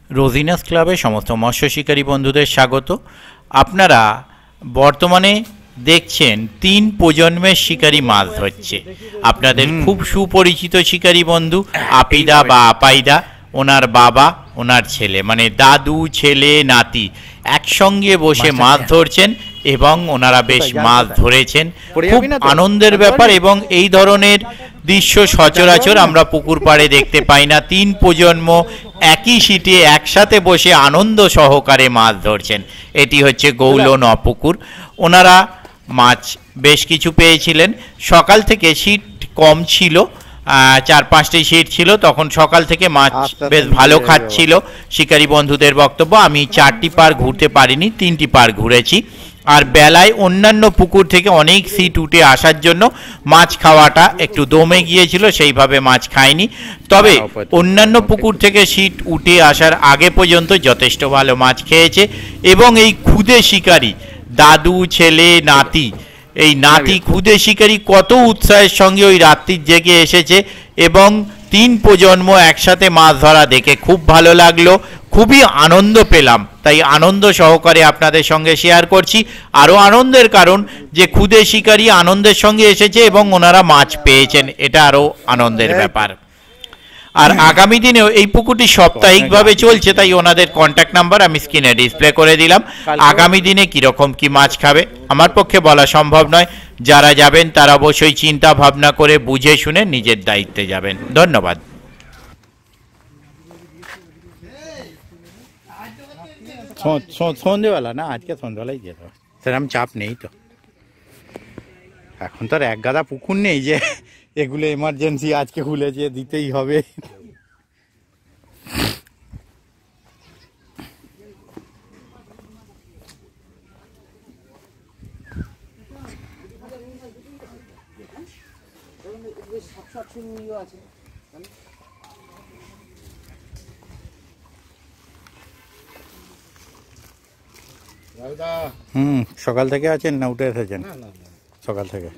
রোজিনাস ক্লাবে সমস্ত মৎস্য শিকারী বন্ধুদের স্বাগত। আপনারা বর্তমানে দেখছেন 3 প্রজন্মের শিকারী মাছ ধরছে। আপনাদের খুব সুপরিচিত শিকারী বন্ধু আপিদা বা আপাইদা, ওনার বাবা, ওনার ছেলে, মানে দাদু ছেলে নাতি একসঙ্গে বসে মাছ ধরছেন এবং ওনারা বেশ মাছ ধরেছেন। খুব আনন্দের ব্যাপার এবং এই ধরনের দৃশ্য সচরাচর আমরা পুকুর পাড়ে দেখতে পাই না। 3 প্রজন্ম একই সিটে একসাথে বসে আনন্দ সহকারে মাছ ধরছেন। এটি হচ্ছে গৌলন পুকুর। ওনারা মাছ বেশ কিছু পেয়েছিলেন। সকাল থেকে সিট কম ছিল, 4-5টি সিট ছিল, তখন সকাল থেকে মাছ বেশ ভালো খাচ্ছিল। শিকারী বন্ধুদের বক্তব্য, আমি 4টি পার ঘুরতে পারিনি, 3টি পার ঘুরেছি। আর বেলায় অন্যান্য পুকুর থেকে অনেক সিট উঠে আসার জন্য মাছ খাওয়াটা একটু দমে গিয়েছিল, সেইভাবে মাছ খায়নি। তবে অন্যান্য পুকুর থেকে সিট উঠে আসার আগে পর্যন্ত যথেষ্ট ভালো মাছ খেয়েছে। এবং এই ক্ষুদে শিকারী দাদু ছেলে নাতি, এই নাতি ক্ষুদে শিকারী কত উৎসাহের সঙ্গে ওই রাত্রির জেগে এসেছে এবং 3 প্রজন্ম একসাথে মাছ ধরা দেখে খুব ভালো লাগলো, খুবই আনন্দ পেলাম। তাই আনন্দ সহকারে আপনাদের সঙ্গে শেয়ার করছি। আরও আনন্দের কারণ যে ক্ষুদে শিকারী আনন্দের সঙ্গে এসেছে এবং ওনারা মাছ পেয়েছেন, এটা আরও আনন্দের ব্যাপার। আর আগামী দিনেও এই পুকুরটি সাপ্তাহিকভাবে চলছে, তাই ওনাদের কন্ট্যাক্ট নাম্বার আমি স্ক্রিনে ডিসপ্লে করে দিলাম। আগামী দিনে কীরকম কি মাছ খাবে আমার পক্ষে বলা সম্ভব নয়। যারা যাবেন তারা অবশ্যই চিন্তা ভাবনা করে বুঝে শুনে নিজের দায়িত্বে যাবেন। ধন্যবাদ। সন্ধেবেলা না, আজকে সন্ধ্যাবেলাই যেত, সেরকম চাপ নেই তো। এখন তো আর এক গাদা পুকুর নেই যে এগুলো এমার্জেন্সি আজকে খুলেছে দিতেই হবে। সকাল থেকে আছেন না উঠে এসেছেন? সকাল থেকে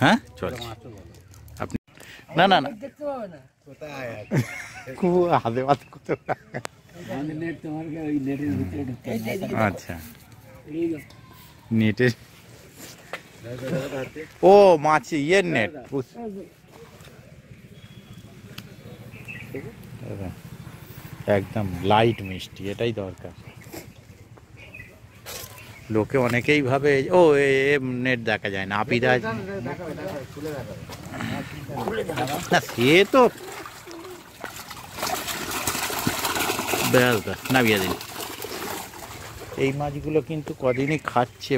হ্যাঁ চলছে। আপনি না না না হাতে হাতে করতে, আচ্ছা নেটের, ও মাছ ইয়ের নেট, একদম লাইট মিষ্টি, এটাই দরকার। লোকে অনেকেই ভাবে ও নেট দেখা যায় না, আপিদা না, সে তো নামিয়ে দিন। এই মাছগুলো কিন্তু কদিনই খাচ্ছে।